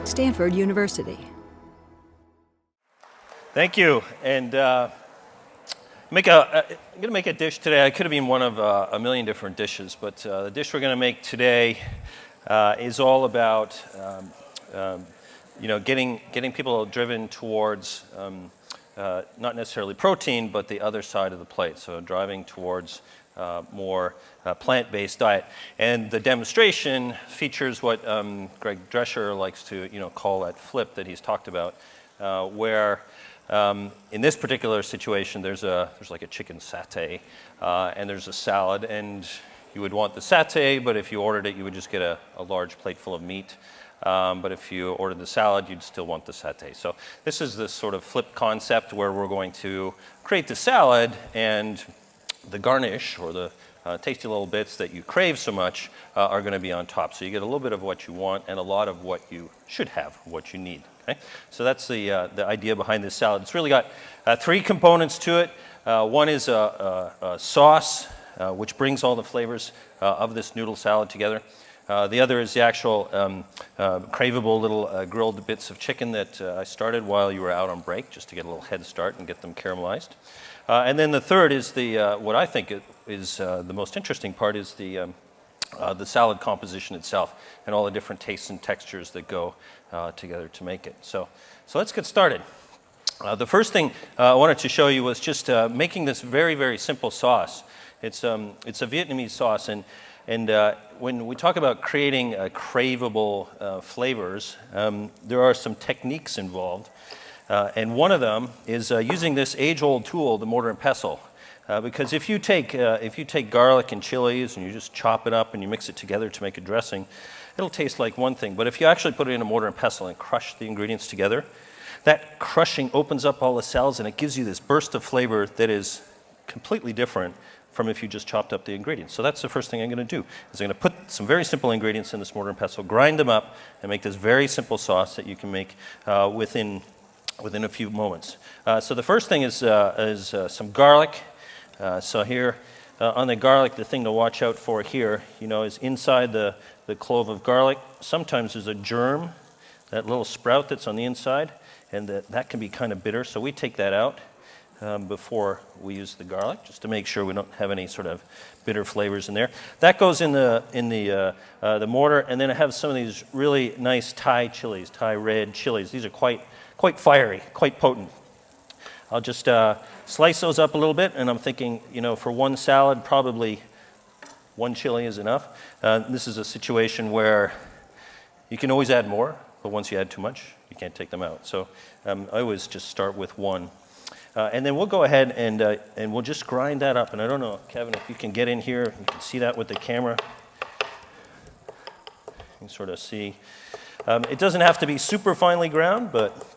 Stanford University. Thank you. And I'm going to make a dish today. I could have been one of a million different dishes, but the dish we're going to make today is all about getting people driven towards not necessarily protein, but the other side of the plate. So driving towards more plant-based diet. And the demonstration features what Greg Drescher likes to call that flip that he's talked about, where in this particular situation there's like a chicken satay and there's a salad, and you would want the satay, but if you ordered it you would just get a large plate full of meat. But if you ordered the salad, you'd still want the satay. So this is this sort of flip concept where we're going to create the salad, and the garnish or the tasty little bits that you crave so much are going to be on top. So you get a little bit of what you want and a lot of what you should have, what you need. Okay? So that's the idea behind this salad. It's really got three components to it. One is a sauce, which brings all the flavors of this noodle salad together. The other is the actual craveable little grilled bits of chicken that I started while you were out on break, just to get a little head start and get them caramelized. And then the third is what I think is the most interesting part is the salad composition itself and all the different tastes and textures that go together to make it. So let's get started. The first thing I wanted to show you was just making this very, very simple sauce. It's a Vietnamese sauce, and when we talk about creating craveable flavors, there are some techniques involved. And one of them is using this age-old tool, the mortar and pestle. Because if you take garlic and chilies and you just chop it up and you mix it together to make a dressing, it'll taste like one thing. But if you actually put it in a mortar and pestle and crush the ingredients together, that crushing opens up all the cells and it gives you this burst of flavor that is completely different from if you just chopped up the ingredients. So that's the first thing I'm going to do, is I'm going to put some very simple ingredients in this mortar and pestle, grind them up, and make this very simple sauce that you can make within a few moments. So the first thing is some garlic. So here on the garlic, the thing to watch out for here, is inside the clove of garlic. Sometimes there's a germ, that little sprout that's on the inside, and that can be kind of bitter. So we take that out before we use the garlic, just to make sure we don't have any sort of bitter flavors in there. That goes in the mortar, and then I have some of these really nice Thai chilies, Thai red chilies. These are quite fiery, quite potent. I'll just slice those up a little bit, and I'm thinking, for one salad, probably one chili is enough. This is a situation where you can always add more, but once you add too much, you can't take them out. So I always just start with one. And then we'll go ahead and we'll just grind that up. And I don't know, Kevin, if you can get in here, you can see that with the camera. You can sort of see. It doesn't have to be super finely ground, but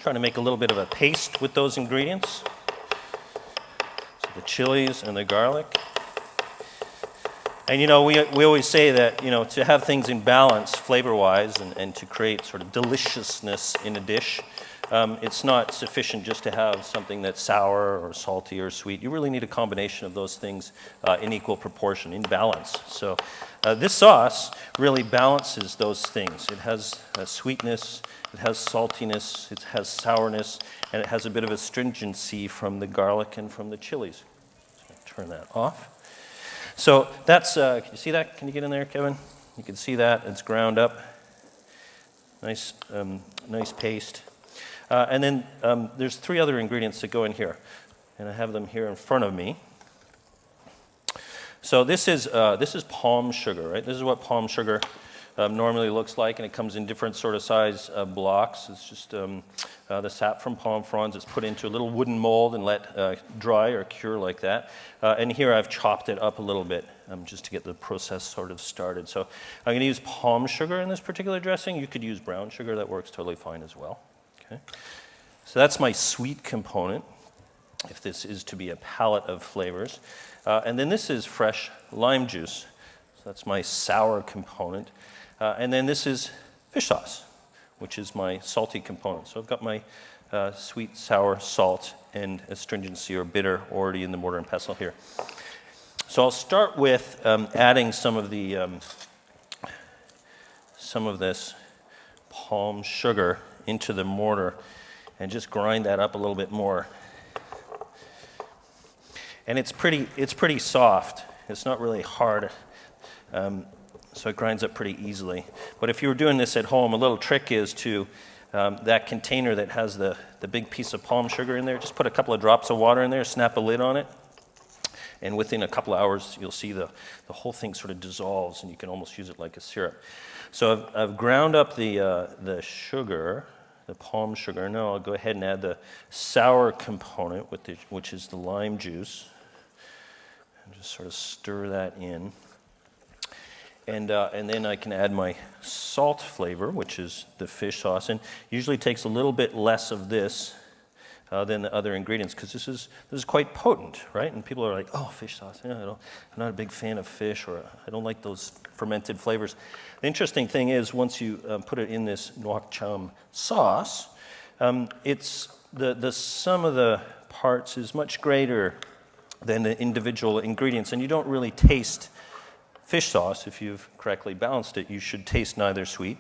trying to make a little bit of a paste with those ingredients. So the chilies and the garlic. And we always say that to have things in balance flavor-wise and to create sort of deliciousness in a dish, it's not sufficient just to have something that's sour or salty or sweet. You really need a combination of those things in equal proportion, in balance. So this sauce really balances those things. It has sweetness, it has saltiness, it has sourness, and it has a bit of astringency from the garlic and from the chilies. So turn that off. So that's, can you see that? Can you get in there, Kevin? You can see that, it's ground up. Nice paste. And then there's three other ingredients that go in here, and I have them here in front of me. So this is palm sugar, right? This is what palm sugar normally looks like, and it comes in different sort of size blocks. It's just the sap from palm fronds. It's put into a little wooden mold and let dry or cure like that. And here I've chopped it up a little bit just to get the process sort of started. So I'm going to use palm sugar in this particular dressing. You could use brown sugar. That works totally fine as well. Okay. So that's my sweet component, if this is to be a palette of flavors. And then this is fresh lime juice. So that's my sour component. And then this is fish sauce, which is my salty component. So I've got my sweet, sour, salt, and astringency or bitter already in the mortar and pestle here. So I'll start with adding some of this palm sugar into the mortar and just grind that up a little bit more. And it's pretty soft. It's not really hard, so it grinds up pretty easily. But if you were doing this at home, a little trick is to that container that has the big piece of palm sugar in there, just put a couple of drops of water in there, snap a lid on it, and within a couple of hours, you'll see the whole thing sort of dissolves, and you can almost use it like a syrup. So I've ground up the sugar, the palm sugar. Now I'll go ahead and add the sour component, which is the lime juice. And just sort of stir that in. And then I can add my salt flavor, which is the fish sauce. And usually takes a little bit less of this than the other ingredients, because this is quite potent, right? And people are like, oh, fish sauce. Yeah, I'm not a big fan of fish, or I don't like those fermented flavors. The interesting thing is, once you put it in this nuoc cham sauce, it's the sum of the parts is much greater than the individual ingredients, and you don't really taste fish sauce. If you've correctly balanced it, you should taste neither sweet,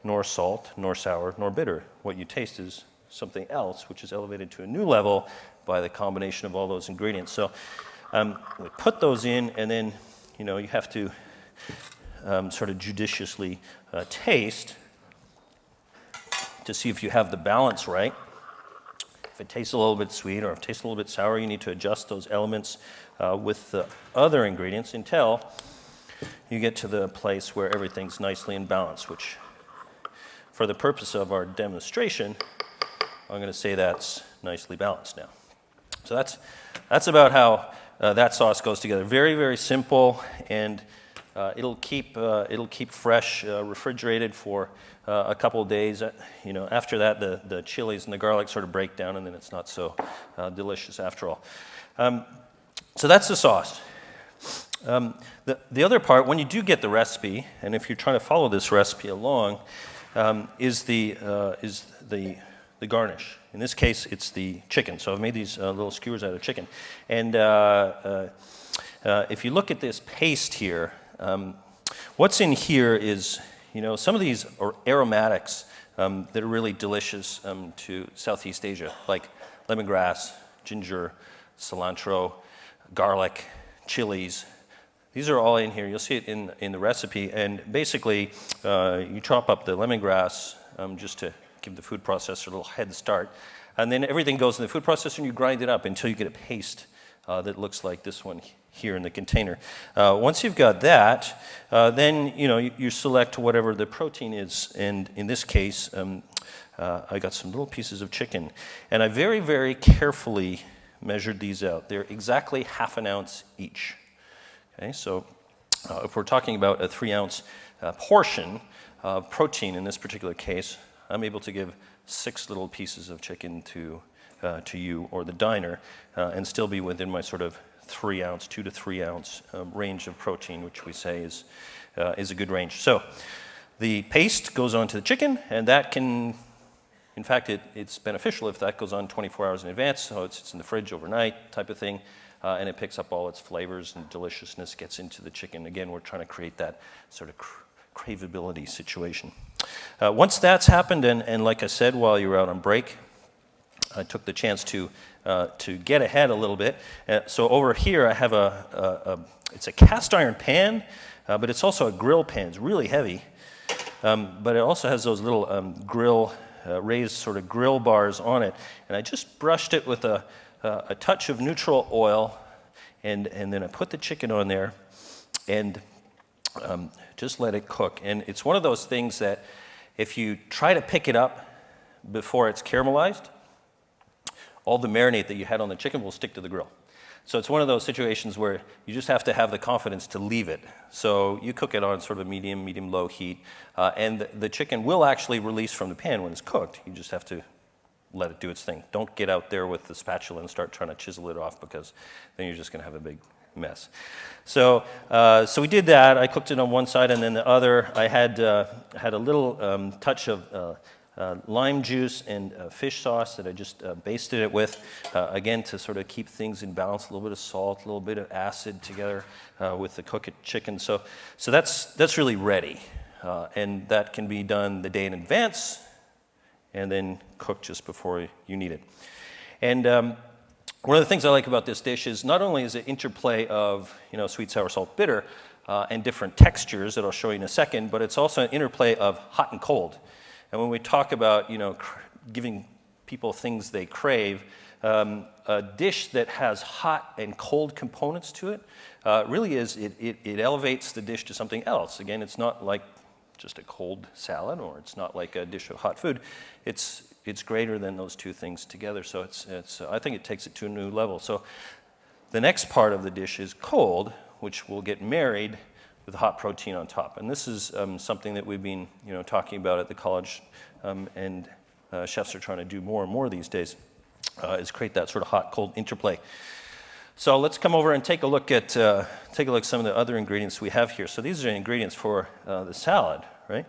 nor salt, nor sour, nor bitter. What you taste is something else, which is elevated to a new level by the combination of all those ingredients. So we put those in, and then you have to sort of judiciously taste to see if you have the balance right. If it tastes a little bit sweet or if it tastes a little bit sour, you need to adjust those elements with the other ingredients until you get to the place where everything's nicely in balance, which, for the purpose of our demonstration, I'm going to say that's nicely balanced now. So that's about how that sauce goes together. Very, very simple, and it'll keep fresh, refrigerated for a couple of days. After that, the chilies and the garlic sort of break down, and then it's not so delicious after all. So that's the sauce. The other part, when you do get the recipe, and if you're trying to follow this recipe along, is the garnish. In this case, it's the chicken. So I've made these little skewers out of chicken. And if you look at this paste here, what's in here is, some of these are aromatics that are really delicious to Southeast Asia, like lemongrass, ginger, cilantro, garlic, chilies. These are all in here. You'll see it in the recipe. And basically, you chop up the lemongrass just to give the food processor a little head start. And then everything goes in the food processor, and you grind it up until you get a paste that looks like this one here in the container. Once you've got that, then you select whatever the protein is. And in this case, I got some little pieces of chicken. And I very, very carefully measured these out. They're exactly half an ounce each. Okay, so if we're talking about a 3-ounce portion of protein in this particular case, I'm able to give 6 little pieces of chicken to you or the diner and still be within my sort of 2 to 3 ounce range of protein, which we say is a good range. So the paste goes onto the chicken, and that can, in fact, it's beneficial if that goes on 24 hours in advance, so it's in the fridge overnight type of thing. And it picks up all its flavors, and deliciousness gets into the chicken. Again, we're trying to create that sort of craveability situation. Once that's happened, and like I said, while you were out on break, I took the chance to get ahead a little bit. So over here, I have it's a cast iron pan, but it's also a grill pan. It's really heavy, but it also has those little raised sort of grill bars on it. And I just brushed it with a touch of neutral oil, and then I put the chicken on there and just let it cook. And it's one of those things that if you try to pick it up before it's caramelized, all the marinade that you had on the chicken will stick to the grill. So it's one of those situations where you just have to have the confidence to leave it. So you cook it on sort of a medium-low heat, and the chicken will actually release from the pan when it's cooked. You just have to let it do its thing. Don't get out there with the spatula and start trying to chisel it off, because then you're just going to have a big mess. So we did that. I cooked it on one side, and then the other, I had a little touch of lime juice and fish sauce that I just basted it with, again, to sort of keep things in balance. A little bit of salt, a little bit of acid together with the cooked chicken. So that's really ready. And that can be done the day in advance and then cooked just before you need it. And one of the things I like about this dish is not only is it interplay of sweet, sour, salt, bitter, and different textures that I'll show you in a second, but it's also an interplay of hot and cold. And when we talk about giving people things they crave, a dish that has hot and cold components to it really it elevates the dish to something else. Again, it's not like just a cold salad, or it's not like a dish of hot food. It's greater than those two things together. So I think it takes it to a new level. So the next part of the dish is cold, which will get married with hot protein on top. And this is something that we've been talking about at the college, and chefs are trying to do more and more these days, is create that sort of hot-cold interplay. So let's come over and take a look at some of the other ingredients we have here. So these are ingredients for the salad, right?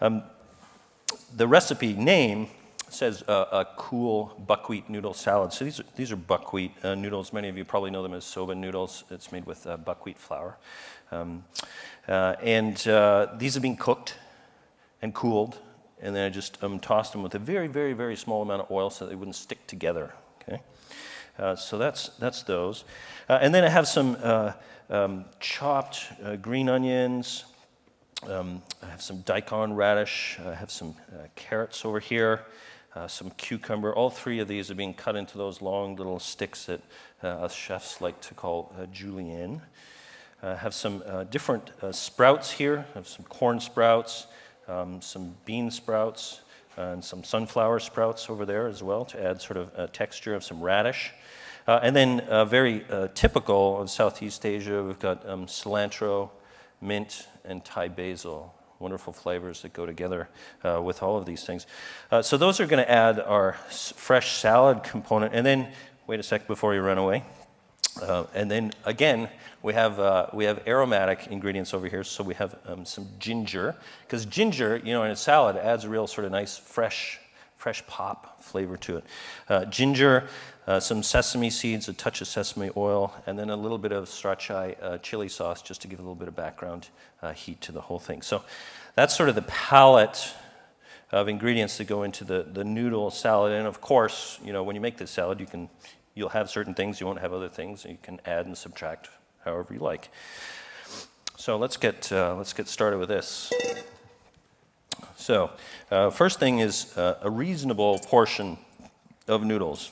The recipe name says a cool buckwheat noodle salad. So these are buckwheat noodles. Many of you probably know them as soba noodles. It's made with buckwheat flour. And these have been cooked and cooled, and then I just tossed them with a very, very, very small amount of oil so they wouldn't stick together. Okay, so that's those. And then I have some chopped green onions. I have some daikon radish. I have some carrots over here. Some cucumber. All three of these are being cut into those long little sticks that us chefs like to call julienne. I have some different sprouts here. I have some corn sprouts, some bean sprouts, and some sunflower sprouts over there as well to add sort of a texture of some radish. And then very typical of Southeast Asia, we've got cilantro, mint, and Thai basil. Wonderful flavors that go together with all of these things. So those are going to add our fresh salad component. And then, wait a sec before you run away. And then again, we have aromatic ingredients over here. So we have some ginger, because ginger, in a salad adds a real sort of nice fresh pop flavor to it. Ginger, some sesame seeds, a touch of sesame oil, and then a little bit of sriracha chili sauce just to give a little bit of background heat to the whole thing. So that's sort of the palette of ingredients that go into the noodle salad. And of course, when you make this salad, you'll have certain things, you won't have other things, and you can add and subtract however you like. So let's get started with this. So first thing is a reasonable portion of noodles.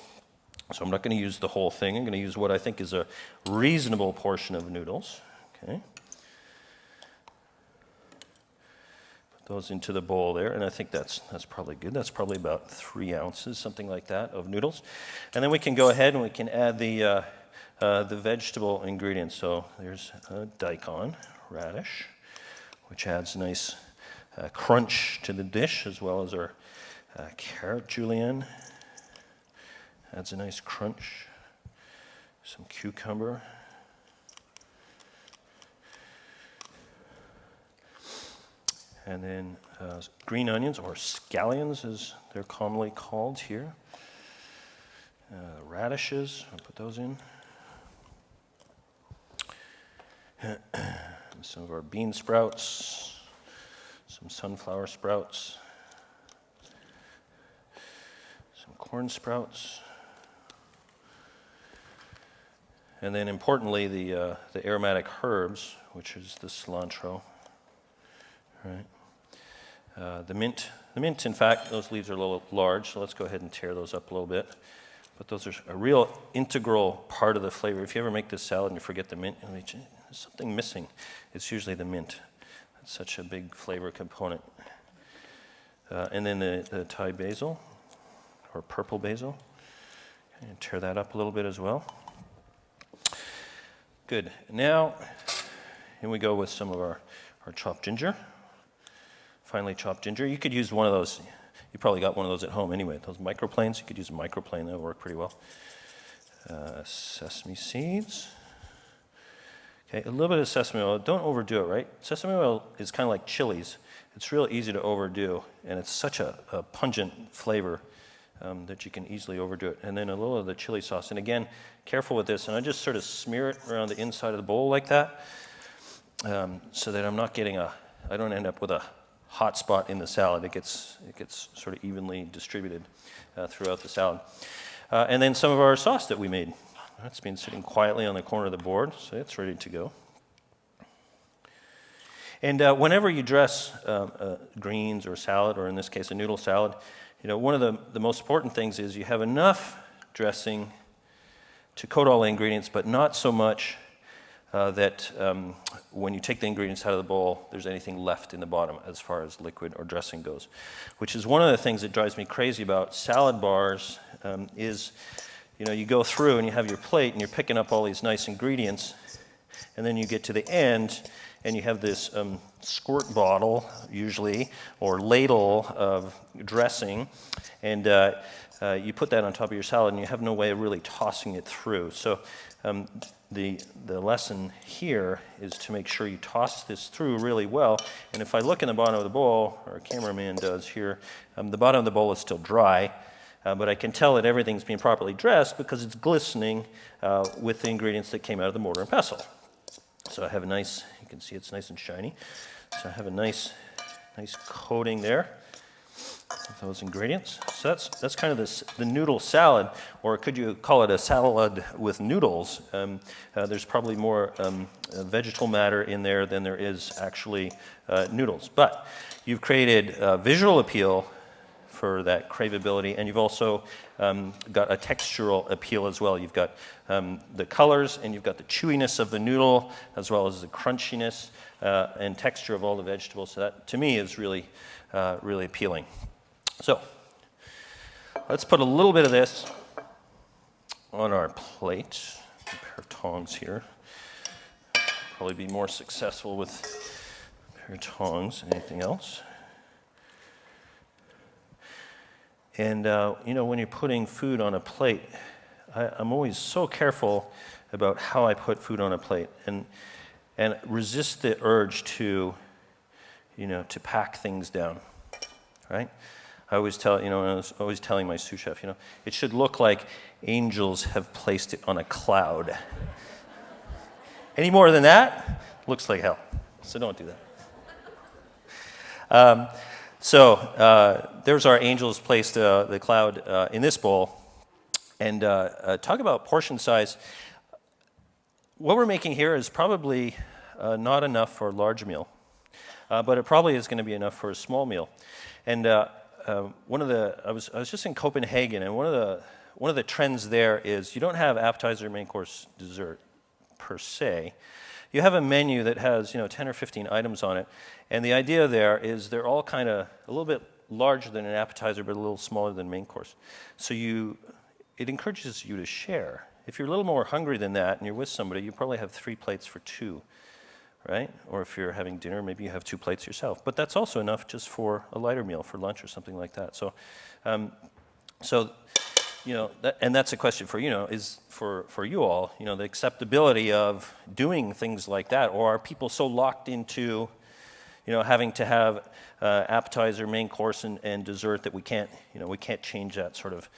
So I'm not going to use the whole thing. I'm going to use what I think is a reasonable portion of noodles. Okay. Put those into the bowl there, and I think that's probably good. That's probably about 3 ounces, something like that, of noodles. And then we can go ahead and we can add the vegetable ingredients. So there's daikon, radish, which adds a nice crunch to the dish, as well as our carrot julienne. Adds a nice crunch. Some cucumber. And then green onions, or scallions as they're commonly called here. Radishes, I'll put those in. Some of our bean sprouts. Some sunflower sprouts. Some corn sprouts. And then importantly, the aromatic herbs, which is the cilantro, right? The mint, in fact, those leaves are a little large, so let's go ahead and tear those up a little bit. But those are a real integral part of the flavor. If you ever make this salad and you forget the mint, there's something missing. It's usually the mint. It's such a big flavor component. And then the Thai basil, or purple basil. And tear that up a little bit as well. Good. Now, here we go with some of our chopped ginger. Finely chopped ginger. You could use one of those. You probably got one of those at home anyway. Those microplanes, you could use a microplane. That'll work pretty well. Sesame seeds. Okay, a little bit of sesame oil. Don't overdo it, right? Sesame oil is kind of like chilies. It's real easy to overdo, and it's such a pungent flavor that you can easily overdo it. And then a little of the chili sauce. And again, careful with this. And I just sort of smear it around the inside of the bowl like that, so that I'm not getting a I don't end up with a hot spot in the salad. It gets sort of evenly distributed throughout the salad. And then some of our sauce that we made. That's been sitting quietly on the corner of the board, so it's ready to go. And whenever you dress greens or salad, or in this case a noodle salad, one of the most important things is you have enough dressing to coat all the ingredients, but not so much that when you take the ingredients out of the bowl, there's anything left in the bottom as far as liquid or dressing goes, which is one of the things that drives me crazy about salad bars is, you go through and you have your plate and you're picking up all these nice ingredients, and then you get to the end and you have this squirt bottle, usually, or ladle of dressing, and you put that on top of your salad and you have no way of really tossing it through. So the lesson here is to make sure you toss this through really well. And if I look in the bottom of the bowl, or a cameraman does here, the bottom of the bowl is still dry, but I can tell that everything's being properly dressed because it's glistening with the ingredients that came out of the mortar and pestle. So I have a nice, you can see it's nice and shiny. So I have a nice coating there of those ingredients. So that's kind of the noodle salad, or could you call it a salad with noodles? There's probably more vegetal matter in there than there is actually noodles. But you've created visual appeal for that craveability, and you've also got a textural appeal as well. You've got the colors, and you've got the chewiness of the noodle, as well as the crunchiness and texture of all the vegetables. So that, to me, is really appealing. So let's put a little bit of this on our plate. A pair of tongs here. Probably be more successful with a pair of tongs than anything else. And, when you're putting food on a plate, I'm always so careful about how I put food on a plate and resist the urge to pack things down, right? I always tell, I was always telling my sous chef, it should look like angels have placed it on a cloud. Any more than that, looks like hell. So don't do that. There's our angels placed the cloud in this bowl. And talk about portion size. What we're making here is probably not enough for a large meal, but it probably is going to be enough for a small meal. And I was just in Copenhagen, and one of the trends there is you don't have appetizer, main course, dessert per se. You have a menu that has 10 or 15 items on it, and the idea there is they're all kind of a little bit larger than an appetizer, but a little smaller than main course. So it encourages you to share. If you're a little more hungry than that and you're with somebody, you probably have 3 plates for 2, right? Or if you're having dinner, maybe you have 2 plates yourself. But that's also enough just for a lighter meal, for lunch or something like that. So, and that's a question for is for you all, the acceptability of doing things like that, or are people so locked into, having to have appetizer, main course, and dessert that we can't change that sort of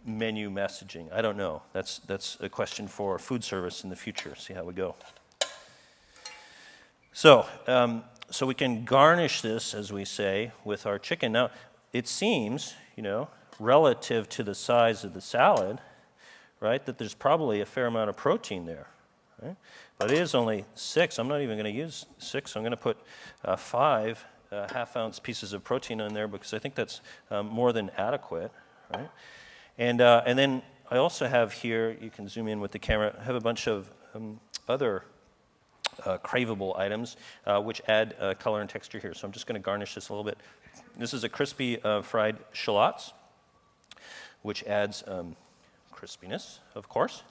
menu messaging? I don't know. That's a question for food service in the future. See how we go. So we can garnish this, as we say, with our chicken. Now, it seems, relative to the size of the salad, right, that there's probably a fair amount of protein there, right? But it is only 6. I'm not even going to use 6. I'm going to put 5 half-ounce pieces of protein in there because I think that's more than adequate, right? And then I also have here, you can zoom in with the camera, I have a bunch of other craveable items which add color and texture here. So I'm just going to garnish this a little bit. This is a crispy fried shallots, which adds crispiness, of course.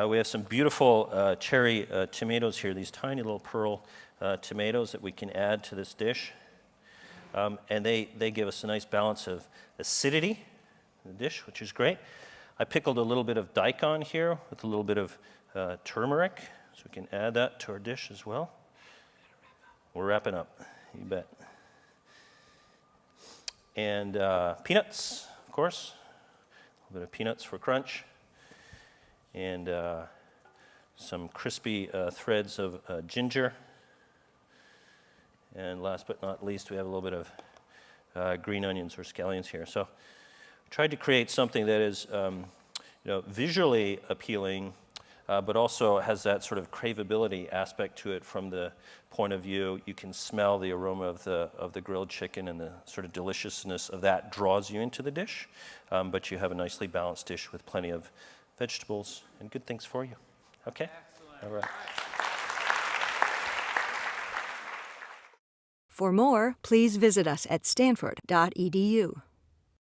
We have some beautiful cherry tomatoes here, these tiny little pearl tomatoes that we can add to this dish. And they give us a nice balance of acidity in the dish, which is great. I pickled a little bit of daikon here with a little bit of turmeric, so we can add that to our dish as well. We're wrapping up, you bet. And peanuts, of course. A little bit of peanuts for crunch. And some crispy threads of ginger. And last but not least, we have a little bit of green onions or scallions here. So I tried to create something that is visually appealing, but also has that sort of craveability aspect to it from the point of view. You can smell the aroma of the grilled chicken, and the sort of deliciousness of that draws you into the dish. But you have a nicely balanced dish with plenty of vegetables and good things for you. Okay? Excellent. All right. For more, please visit us at stanford.edu.